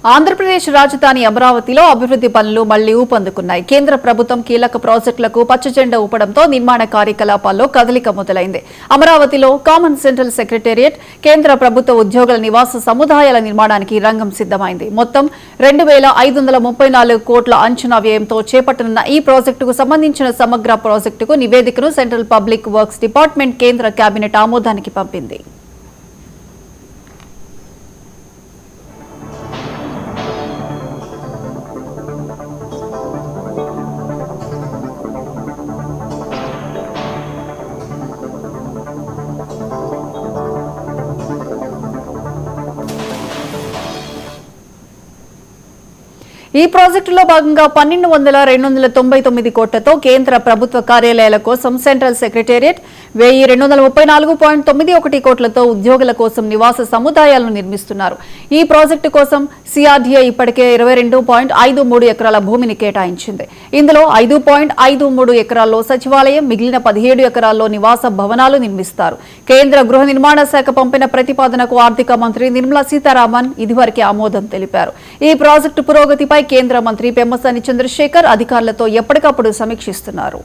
ఆంధ్రప్రదేశ్ రాజధాని అమరావతిలో అభివృద్ధి పనులు మళ్లీ ఊపందుకున్నాయి. కేంద్ర ప్రభుత్వం కీలక ప్రాజెక్టులకు పచ్చజెండా ఊపడంతో నిర్మాణ కార్యకలాపాల్లో కదలిక మొదలైంది. అమరావతిలో కామన్ సెంట్రల్ సెక్రటేరియట్, కేంద్ర ప్రభుత్వ ఉద్యోగుల నివాస సముదాయాల నిర్మాణానికి రంగం సిద్దమైంది. మొత్తం 2,534 కోట్ల అంచనా వ్యయంతో చేపట్టనున్న ఈ ప్రాజెక్టుకు సంబంధించిన సమగ్ర ప్రాజెక్టుకు నివేదికను సెంట్రల్ పబ్లిక్ వర్క్స్ డిపార్ట్మెంట్ కేంద్ర కేబినెట్ ఆమోదానికి పంపింది. ఈ ప్రాజెక్టులో భాగంగా 1,299 కోట్లతో కేంద్ర ప్రభుత్వ కార్యాలయాల కోసం సెంట్రల్ సెక్రటేరియట్, 1,234.91 కోట్లతో ఉద్యోగుల కోసం నివాస సముదాయాలను నిర్మిస్తున్నారు. ఈ ప్రాజెక్టు కోసం సిఆర్డీఏ ఇప్పటికే 22.53 ఎకరాల భూమిని కేటాయించింది. ఇందులో 5.53 ఎకరాల్లో సచివాలయం, మిగిలిన 17 ఎకరాల్లో నివాస భవనాలు నిర్మిస్తారు. కేంద్ర గృహ నిర్మాణ శాఖ పంపిన ప్రతిపాదనకు ఆర్థిక మంత్రి నిర్మలా సీతారామన్ ఇదివరకే ఆమోదం తెలిపారు. ఈ ప్రాజెక్టు పురోగతిపై కేంద్ర మంత్రి పెమ్మసాని చంద్రశేఖర్ అధికారులతో ఎప్పటికప్పుడు సమీక్షిస్తున్నారు.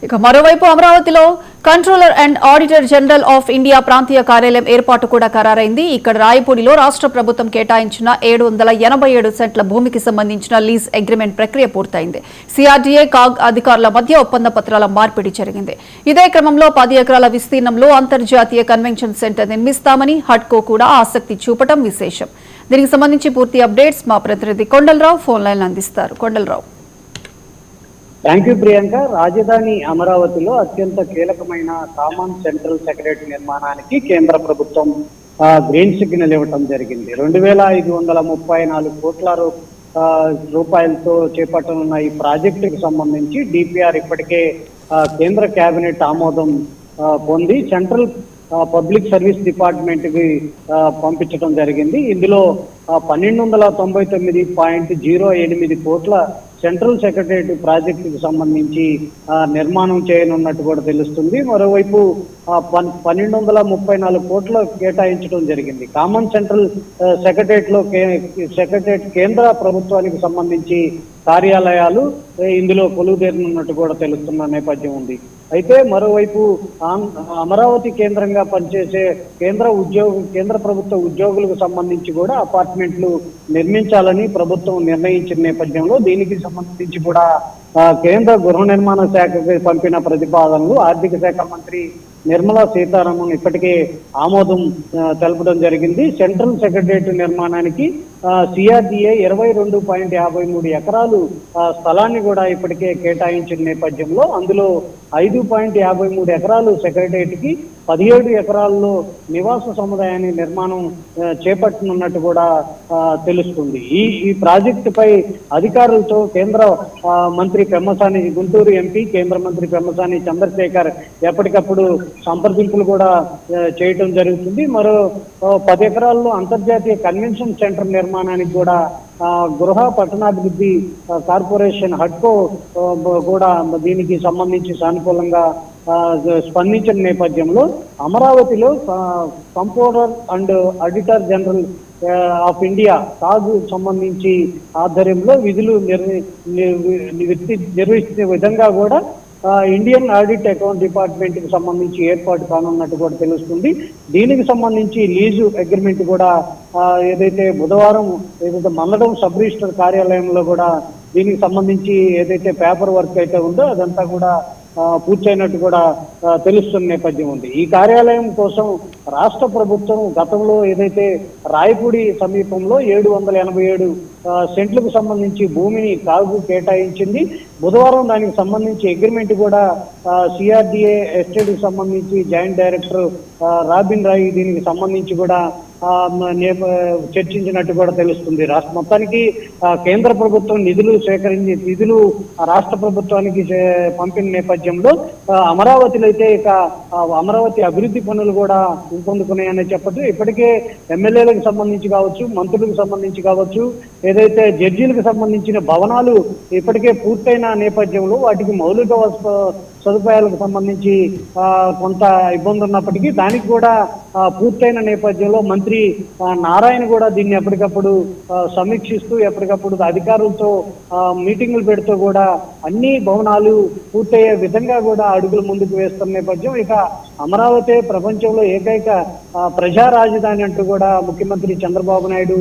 ఇక మరోవైపు అమరావతిలో controller and auditor general of India ప్రాంతీయ కార్యాలయం ఏర్పాటు కూడా ఖరారైంది. ఇక్కడ రాయపూడిలో రాష్ట్ర ప్రభుత్వం కేటాయించిన 787 సెంట్ల భూమికి సంబంధించిన లీజ్ అగ్రిమెంట్ ప్రక్రియ పూర్తయింది. సిఆర్డీఏ, కాగ్ అధికారుల మధ్య ఒప్పంద పత్రాల మార్పిడి జరిగింది. ఇదే క్రమంలో 10 ఎకరాల విస్తీర్ణంలో అంతర్జాతీయ కన్వెన్షన్ సెంటర్ నిర్మిస్తామని హడ్కో కూడా ఆసక్తి చూపటం విశేషం. దీనికి సంబంధించి పూర్తి అప్డేట్స్ మా ప్రతినిధి కొండలరావు ఫోన్ లైన్ అందిస్తారు. కొండలరావు. Thank you Priyanka. రాజధాని అమరావతిలో అత్యంత కీలకమైన కామన్ సెంట్రల్ సెక్రటరీ నిర్మాణానికి కేంద్ర ప్రభుత్వం గ్రీన్ సిగ్నల్ ఇవ్వటం జరిగింది. 2,534 కోట్ల రూపాయలతో చేపట్టనున్న ఈ ప్రాజెక్టుకు సంబంధించి డిపిఆర్ ఇప్పటికే కేంద్ర కేబినెట్ ఆమోదం పొంది సెంట్రల్ పబ్లిక్ సర్వీస్ డిపార్ట్మెంట్ కి పంపించడం జరిగింది. ఇందులో 1,299.08 కోట్ల సెంట్రల్ సెక్రటరీ ప్రాజెక్టుకు సంబంధించి నిర్మాణం చేయనున్నట్టు కూడా తెలుస్తుంది. మరోవైపు 1,234 కోట్లు కేటాయించడం జరిగింది. కామన్ సెంట్రల్ సెక్రటరేట్ కేంద్ర ప్రభుత్వానికి సంబంధించి కార్యాలయాలు ఇందులో కొలువుదేరనున్నట్టు కూడా తెలుస్తున్న నేపథ్యం ఉంది. అయితే మరోవైపు అమరావతి కేంద్రంగా పనిచేసే కేంద్ర ప్రభుత్వ ఉద్యోగులకు సంబంధించి కూడా అపార్ట్మెంట్లు నిర్మించాలని ప్రభుత్వం నిర్ణయించిన నేపథ్యంలో దీనికి సంబంధించి కూడా కేంద్ర గృహ నిర్మాణ శాఖకి పంపిన ప్రతిపాదనలు ఆర్థిక శాఖ మంత్రి నిర్మలా సీతారామన్ ఇప్పటికే ఆమోదం తెలపడం జరిగింది. సెంట్రల్ సెక్రటరేట్ నిర్మాణానికి సిఆర్డీఏ 22.53 ఎకరాలు స్థలాన్ని కూడా ఇప్పటికే కేటాయించిన నేపథ్యంలో అందులో 5.53 ఎకరాలు సెక్రటరేట్కి, 17 ఎకరాల్లో నివాస సముదాయాన్ని నిర్మాణం చేపట్టనున్నట్టు కూడా తెలుస్తుంది. ఈ ప్రాజెక్టుపై అధికారులతో కేంద్ర మంత్రి పెమ్మసాని, గుంటూరు ఎంపీ కేంద్ర మంత్రి పెమ్మసాని చంద్రశేఖర్ ఎప్పటికప్పుడు సంప్రదింపులు కూడా చేయటం జరుగుతుంది. మరో 10 ఎకరాల్లో అంతర్జాతీయ కన్వెన్షన్ సెంటర్ నిర్మాణానికి కూడా గృహ పట్టణాభివృద్ధి కార్పొరేషన్ హడ్కో కూడా దీనికి సంబంధించి సానుకూలంగా స్పందించిన నేపథ్యంలో అమరావతిలో controller and auditor general of India CAG సంబంధించి ఆధ్వర్యంలో విధులు నిర్వహించే విధంగా కూడా ఇండియన్ ఆడిట్ అకౌంట్ డిపార్ట్మెంట్ కి సంబంధించి ఏర్పాటు కానున్నట్టు కూడా తెలుస్తుంది. దీనికి సంబంధించి లీజు అగ్రిమెంట్ కూడా ఏదైతే బుధవారం మందడం సబ్ రిజిస్టర్ కార్యాలయంలో కూడా దీనికి సంబంధించి ఏదైతే పేపర్ వర్క్ అయితే ఉందో అదంతా కూడా పూర్తయినట్టు కూడా తెలుస్తున్న నేపథ్యం ఉంది. ఈ కార్యాలయం కోసం రాష్ట్ర ప్రభుత్వం గతంలో ఏదైతే రాయపూడి సమీపంలో 787 సెంట్లకు సంబంధించి భూమిని కాగు కేటాయించింది. బుధవారం దానికి సంబంధించి అగ్రిమెంట్ కూడా సిఆర్డీఏ ఎస్టేట్కి సంబంధించి జాయింట్ డైరెక్టర్ రాబిన్ రాయ్ దీనికి సంబంధించి కూడా చర్చించినట్టు కూడా తెలుస్తుంది. రాష్ట్ర మొత్తానికి కేంద్ర ప్రభుత్వం నిధులు రాష్ట్ర ప్రభుత్వానికి పంపిన నేపథ్యంలో అమరావతిలో అయితే ఇక అమరావతి అభివృద్ధి పనులు కూడా ఊపందుకున్నాయని చెప్పచ్చు. ఇప్పటికే ఎమ్మెల్యేలకు సంబంధించి కావచ్చు, మంత్రులకు సంబంధించి కావచ్చు, ఏదైతే జడ్జీలకు సంబంధించిన భవనాలు ఇప్పటికే పూర్తయిన నేపథ్యంలో వాటికి మౌలిక సదుపాయాలకు సంబంధించి కొంత ఇబ్బంది ఉన్నప్పటికీ దానికి కూడా పూర్తయిన నేపథ్యంలో మంత్రి నారాయణ కూడా దీన్ని ఎప్పటికప్పుడు సమీక్షిస్తూ ఎప్పటికప్పుడు అధికారులతో మీటింగులు పెడుతూ కూడా అన్ని భవనాలు పూర్తయ్యే విధంగా కూడా అడుగులు ముందుకు వేస్తున్న నేపథ్యం. ఇక అమరావతి ప్రపంచంలో ఏకైక ప్రజా రాజధాని అంటూ కూడా ముఖ్యమంత్రి చంద్రబాబు నాయుడు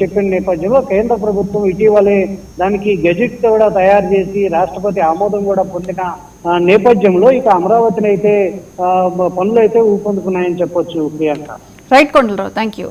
చెప్పిన నేపథ్యంలో కేంద్ర ప్రభుత్వం ఇటీవలే దానికి గెజెట్ కూడా తయారు చేసి రాష్ట్రపతి ఆమోదం కూడా పొందిన నేపథ్యంలో ఇక అమరావతిని అయితే పనులు అయితే ఊపందుకున్నాయని చెప్పొచ్చు Priyanka. Right Kondalarao, thank you.